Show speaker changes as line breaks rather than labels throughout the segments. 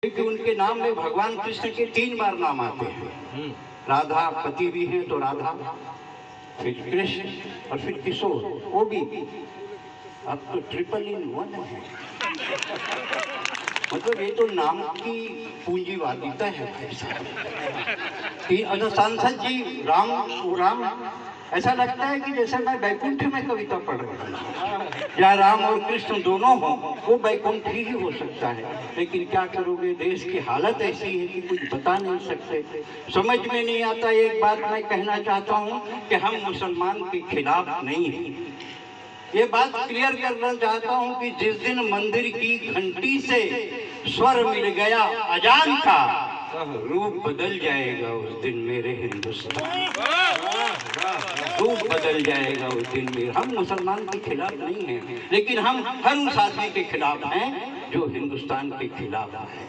क्योंकि उनके नाम में भगवान कृष्ण के 3 बार नाम आते हैं। राधा पति भी हैं तो राधा, फिर कृष्ण और फिर किशोर, वो भी। अब तो ट्रिपल इन वन है। मतलब ये तो नाम की पूंजीवादिता है। सांसद जी राम, ऐसा लगता है कि जैसे मैं बैकुंठ में कविता पढ़ रहा हूँ। या राम और कृष्ण दोनों हो, वो बैकुंठ ही हो सकता है। लेकिन क्या करोगे, देश की हालत ऐसी है कि कुछ बता नहीं सकते, समझ में नहीं आता। एक बात मैं कहना चाहता हूँ कि हम मुसलमान के खिलाफ नहीं हैं। ये बात क्लियर करना चाहता हूँ कि जिस दिन मंदिर की घंटी से स्वर मिल गया अजान का, रूप बदल जाएगा उस दिन मेरे हिंदुस्तान। रूप बदल जाएगा उस दिन मेरे। हम मुसलमान के खिलाफ नहीं हैं, लेकिन हम हर उस आदमी के खिलाफ हैं जो हिंदुस्तान के खिलाफ है।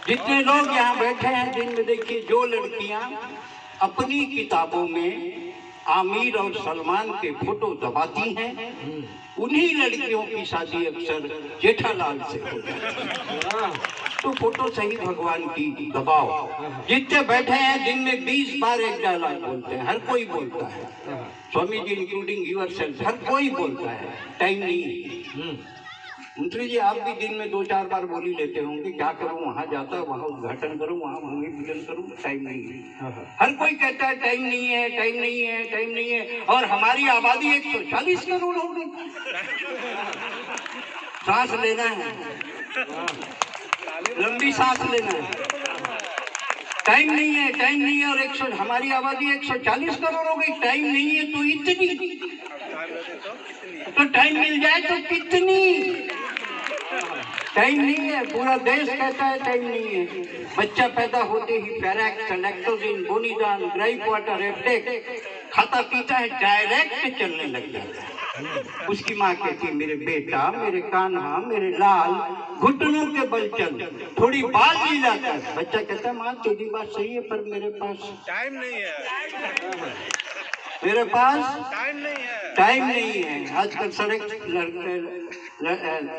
जितने लोग यहाँ बैठे हैं, जिनमें देखिए जो लड़कियां अपनी किताबों में आमिर और सलमान के फोटो दबाती हैं, उन्हीं लड़कियों की शादी अक्सर जेठालाल से होती है। तो फोटो सही भगवान की दबाओ। जितने बैठे हैं दिन में 20 बार एक डायलॉग बोलते हैं, हर कोई बोलता है, स्वामी जी इंक्लूडिंग यूरसेल्फ, हर कोई बोलता है। टाइम नहीं। मंत्री जी आप भी दिन में 2-4 बार बोल ही लेते होंगे, क्या करूं, वहां जाता, वहां उद्घाटन करूं, वहां भूमि पूजन करूं, टाइम नहीं है। हर कोई कहता है टाइम नहीं है, टाइम नहीं है, टाइम नहीं है। और हमारी आबादी 140 करोड़ हो गई। सांस लेना है, लंबी सांस लेना है। टाइम नहीं है, टाइम नहीं है। और हमारी आबादी 140 करोड़ हो गई। टाइम नहीं है तो इतनी, तो टाइम मिल जाए तो कितनी। टाइम नहीं है। पूरा देश कहता है टाइम नहीं है। बच्चा पैदा होते ही पैरेक्स, लैक्टोजिन, बोनीजान, ग्राइप वाटर, एप्टेक खाता पीता है, डायरेक्ट चलने लग जाता है। उसकी माँ कहती है मेरे बेटा, मेरे कान्हा, मेरे लाल, घुटनों के बल चल, थोड़ी बाल ली जाता है। बच्चा कहता है माँ तेरी बात सही है, पर मेरे पास
टाइम नहीं है,
मेरे पास
टाइम नहीं है,
टाइम नहीं है। आजकल सड़क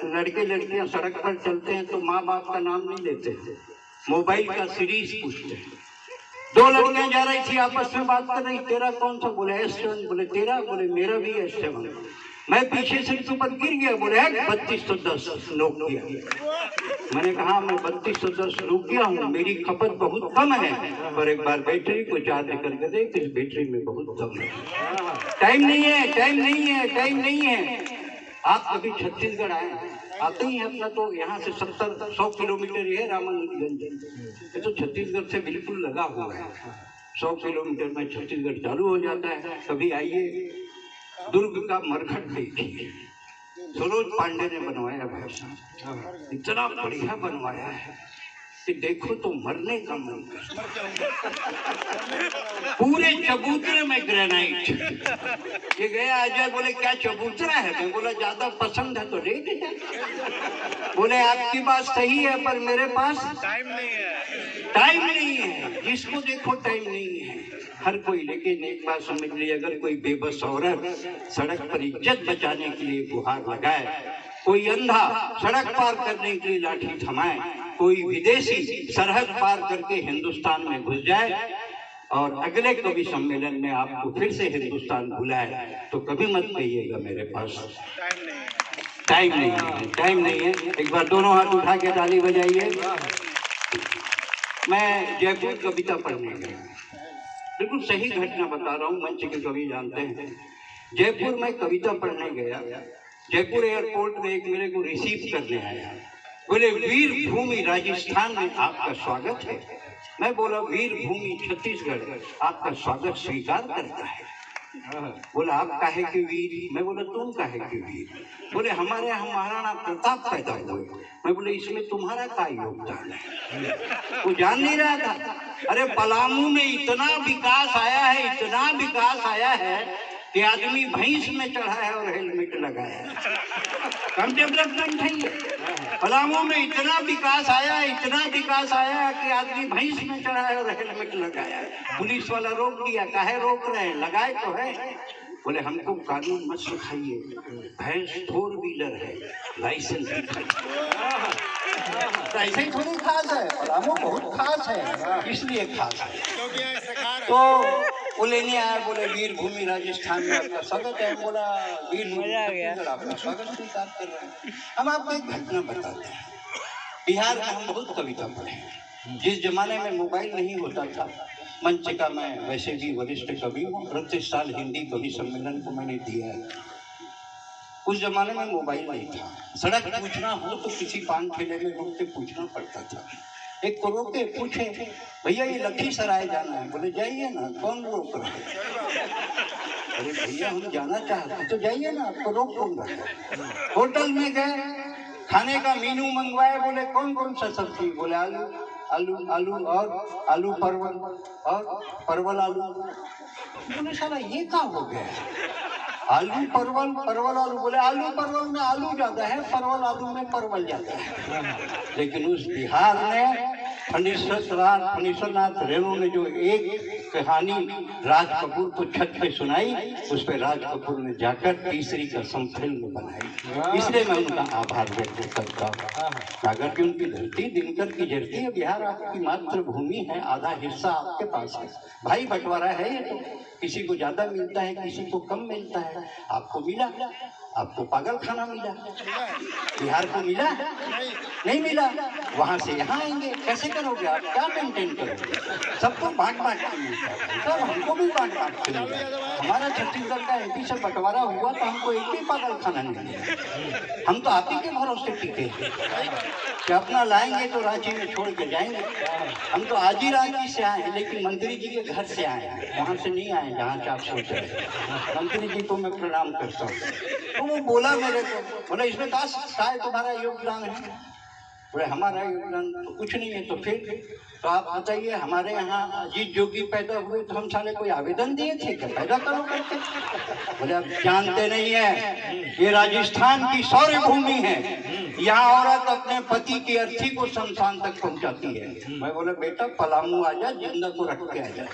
लड़के लड़कियां सड़क पर चलते हैं तो माँ बाप का नाम नहीं लेते, मोबाइल का सीरीज पूछते हैं। 2 लड़कियां जा रही थी, आपस में बात कर रही, तेरा कौन सा, बोले S7, बोले तेरा, बोले मेरा भी S7। मैं पीछे से ऊपर गिर गया, बोले 3210 नोकिया। मैंने कहा मैं 3210 नोकिया हूँ, मेरी खपत बहुत कम है, पर एक बार बैटरी को चार्ज करके देख, इस बैटरी में बहुत दम है। टाइम नहीं है, टाइम नहीं है, टाइम नहीं है। आप कभी छत्तीसगढ़ आए, आते ही अपना तो यहाँ से 70-100 किलोमीटर ही है रामानुजगंज। ये तो छत्तीसगढ़ से बिल्कुल लगा हुआ है। 100 किलोमीटर में छत्तीसगढ़ चालू हो जाता है। कभी आइए, दुर्ग का मरघट देखिए, सरोज पांडे ने बनवाया भाई साहब, इतना बढ़िया बनवाया है कि देखो तो मरने का मन करता। पूरे चबूतरे में ग्रेनाइट। ये गया अजय, बोले क्या चबूतरा है? मैं बोला ज्यादा पसंद है तो ले जाए। बोले आपकी बात सही है, पर मेरे पास
टाइम नहीं है,
टाइम नहीं है। जिसको देखो टाइम नहीं है, हर कोई। लेकिन एक बात समझ लीजिए, अगर कोई बेबस औरत सड़क पर इज्जत बचाने के लिए गुहार लगाए, कोई अंधा सड़क पार करने के लिए लाठी थमाए, कोई विदेशी सरहद पार करके हिंदुस्तान में घुस जाए और अगले कवि सम्मेलन में आपको फिर से हिंदुस्तान बुलाए, तो कभी मत कहिएगा मेरे पास टाइम नहीं है, टाइम नहीं है। एक बार दोनों हाथ उठा के ताली बजाइए। मैं जयपुर कविता पढ़ने गया, बिल्कुल सही घटना बता रहा हूँ, मंच के कवि जानते हैं। जयपुर में कविता पढ़ने गया, जयपुर एयरपोर्ट में एक मेरे को रिसीव करने आया, बोले वीर भूमि राजस्थान में आपका स्वागत है। मैं बोला वीर भूमि छत्तीसगढ़ आपका स्वागत स्वीकार करता है। बोला आप काहे के वीर? मैं बोला तुम काहे के वीर? बोले हमारे यहाँ महाराणा प्रताप पैदा हुए। मैं बोले इसमें तुम्हारा क्या योगदान है? वो जान नहीं रहा था। अरे पलामू में इतना विकास आया है, इतना विकास आया है कि आदमी भैंस में चढ़ा है और हेलमेट लगाया है। कम डेवलपमेंट है ये। पलामू में इतना विकास आया है, इतना विकास आया है कि आदमी भैंस में चढ़ा है और हेलमेट लगाया है। पुलिस वाला रोक दिया, काहे रोक रहे हैं? लगाए तो है। बोले हमको कानून मत सिखाइए, भैंस 4 व्हीलर है, लाइसेंस दिखाइए। तो ऐसे ही थोड़ी खास है, पलामू बहुत खास है, इसलिए खास है। तो वो लेने आया, बोले वीर भूमि राजस्थान में आपका स्वागत है। बोला वीर भूमि छत्तीसगढ़ आपका स्वागत स्वीकार कर रहे हैं। हम आपको एक घटना बताते हैं। बिहार में हम बहुत कविता पढ़े हैं। जिस जमाने में मोबाइल नहीं होता था, मंच का मैं वैसे भी वरिष्ठ कवि हूँ, प्रत्येक साल हिंदी कवि सम्मेलन को मैंने दिया है। उस जमाने में मोबाइल नहीं था, सड़क पूछना हो तो किसी पान ठेले में रुक के पूछना पड़ता था। एक को रोके, पूछे भैया ये लखीसराय जाना है, बोले जाइए ना, कौन रोक रहा है? अरे भैया हम जाना चाहते तो जाइए ना, आपको रोक कौन रहा है? होटल में गए, खाने का मेनू मंगवाए, बोले कौन कौन सा सब्जी? बोले आलू आलू आलू और आलू परवल और परवल आलू। बोले साला ये क्या हो गया? आलू परवल परवल आलू। बोले आलू परवल में आलू ज्यादा है, परवल आलू में परवल ज्यादा है। लेकिन उस बिहार में फणीश्वरनाथ रेणु ने जो एक कहानी राज कपूर को छत पे सुनाई, उस पे राज कपूर ने जाकर तीसरी कसम फिल्म बनाई। इसलिए मैं उनका आभार व्यक्त करता हूँ। सागर की उनकी धरती, दिनकर की धरती है, बिहार आपकी मातृभूमि है, आधा हिस्सा आपके पास है। भाई बंटवारा है ये तो, किसी को ज्यादा मिलता है, किसी को कम मिलता है। आपको मिला, आपको पागल खाना मिला, बिहार को मिला नहीं मिला। वहां से यहाँ आएंगे, कैसे करोगे आप? क्या मेंटेन करोगे? सबको बांट बांट के मिलता है, सब हमको भी बांट बांट के मिलता है। हमारा छत्तीसगढ़ का एमपी से बंटवारा हुआ तो हमको एक भी पागल खाना नहीं मिला। हम तो आप ही के भरोसे टिके हैं कि अपना लाएंगे तो रांची में छोड़ के जाएंगे। हम तो आज ही रांची से आए हैं, लेकिन मंत्री जी के घर से आए हैं, वहां से नहीं आए जहाँ से आप सोच रहे हैं। मंत्री जी को मैं प्रणाम करता हूँ। तो वो बोला मेरे को, बोला इसमें क्या है तुम्हारा योगदान है? बोले हमारा योगदान तो कुछ नहीं है। तो फिर तो आप बताइए, हमारे यहाँ अजीत जोगी पैदा हुए तो हम साले कोई आवेदन दिए थे क्या पैदा करो करके? बोले आप जानते नहीं है, ये राजस्थान की सौर्य भूमि है, यहाँ औरत अपने पति की अर्थी को शमशान तक पहुंचाती है। मैं बोला बेटा पलामू आ जा, जिंदा को रख के आ जा।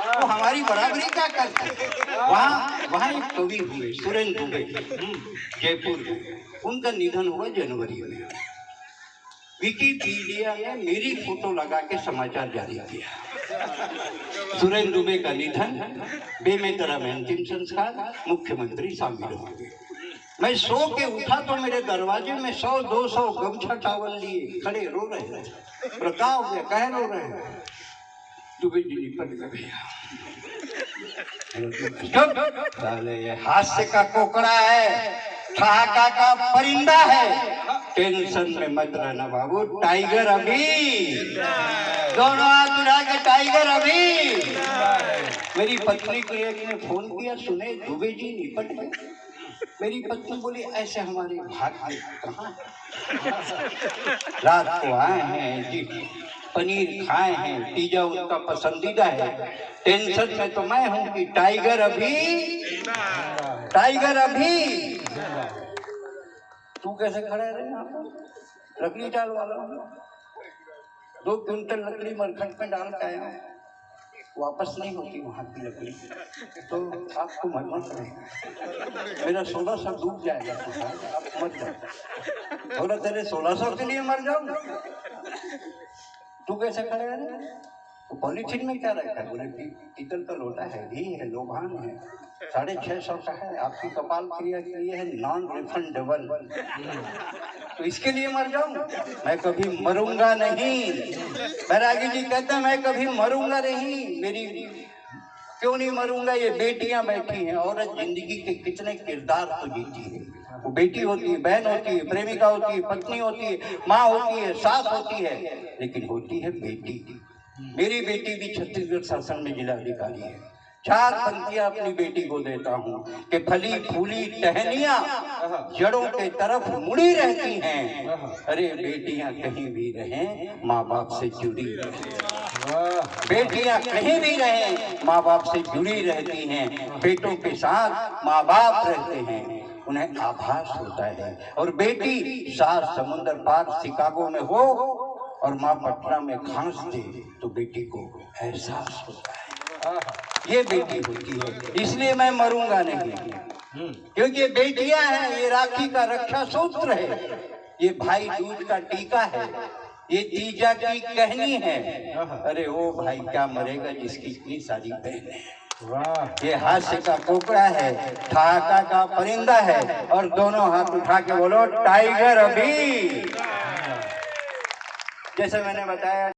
वो हमारी बराबरी क्या करते? वहाँ एक कवि हुए सुरेंद्र दुबे, जयपुर में, उनका निधन हुआ जनवरी में। विकिपीडिया ने मेरी फोटो लगा के समाचार जारी किया, सुरेंद्र दुबे का निधन, बेमेतरा में अंतिम संस्कार, मुख्यमंत्री शामिल हो गए। मैं सो के उठा तो मेरे दरवाजे में 100-200 गमछा टावल लिए खड़े रो रहे थे। प्रकाश हो गया, कह रो रहे हैं दुबे जी निपट गए। हास्य का कोकड़ा है, ठहाका का परिंदा है, टेंशन में मत रहना बाबू, टाइगर अभी, दोनों हाथ उठा के टाइगर अभी। मेरी पत्नी को एक ने फोन किया, सुने दुबे जी निपट गए। मेरी पत्नी बोली ऐसे हमारे भाग्य कहाँ, रात को आए हैं जी, पनीर खाए हैं, पिज्जा उनका पसंदीदा है। टेंशन में तो मैं हूँ कि टाइगर अभी, टाइगर अभी। तू कैसे खड़े रहे यहाँ पर? लकड़ी डाल वाला 2 क्विंटल लकड़ी मरखंड में डाल के आया, वापस नहीं होती वहाँ की लकड़ी, तो आपको मरना पड़ेगा। मेरा 1600 डूब जाएगा, आप मर जाओ। बोला तेरे 1600 के लिए मर जाऊँ? तू कैसे खड़े रहे? तो पॉलीथीन में क्या रखा है? बोले पीतल का लोटा है, घी है, लोभान है, 650 का है, आपकी कपाल क्रिया के लिए है, नॉन रिफंडेबल। तो इसके लिए मर जाऊं? मैं कभी मरूंगा नहीं। बैरागी जी कहते हैं मैं कभी मरूंगा नहीं। मेरी क्यों नहीं मरूंगा? ये बेटियां बैठी हैं, औरत जिंदगी के कितने किरदार तो जीती है। वो बेटी होती है, बहन होती है, प्रेमिका होती है, पत्नी होती है, माँ होती है, सास होती है, लेकिन होती है बेटी। मेरी बेटी भी छत्तीसगढ़ शासन में जिलाधिकारी है। 4 पंक्तियां अपनी बेटी को देता हूँ कि फली फूली टहनियां जड़ों के तरफ मुड़ी रहती हैं। अरे बेटियां कहीं भी रहें, माँ बाप से जुड़ी बेटियां कहीं भी रहें, माँ बाप से जुड़ी रहती हैं। बेटों के साथ माँ बाप रहते हैं, उन्हें आभास होता है। और बेटी सात समुद्र पार शिकागो में हो और माँ पटना में घास दे तो बेटी को एहसास होता है, ये बेटी होती है। इसलिए मैं मरूंगा नहीं, क्योंकि ये बेटियां हैं, ये राखी का रक्षा सूत्र है। ये भाई दूज का टीका है, ये तीजा की कहनी है। अरे ओ भाई क्या मरेगा जिसकी इतनी सारी बहन है।
वाह,
ये हास्य का कोकड़ा है, ठहाका का परिंदा है, और दोनों हाथ उठा के बोलो टाइगर अभी। जैसे मैंने बताया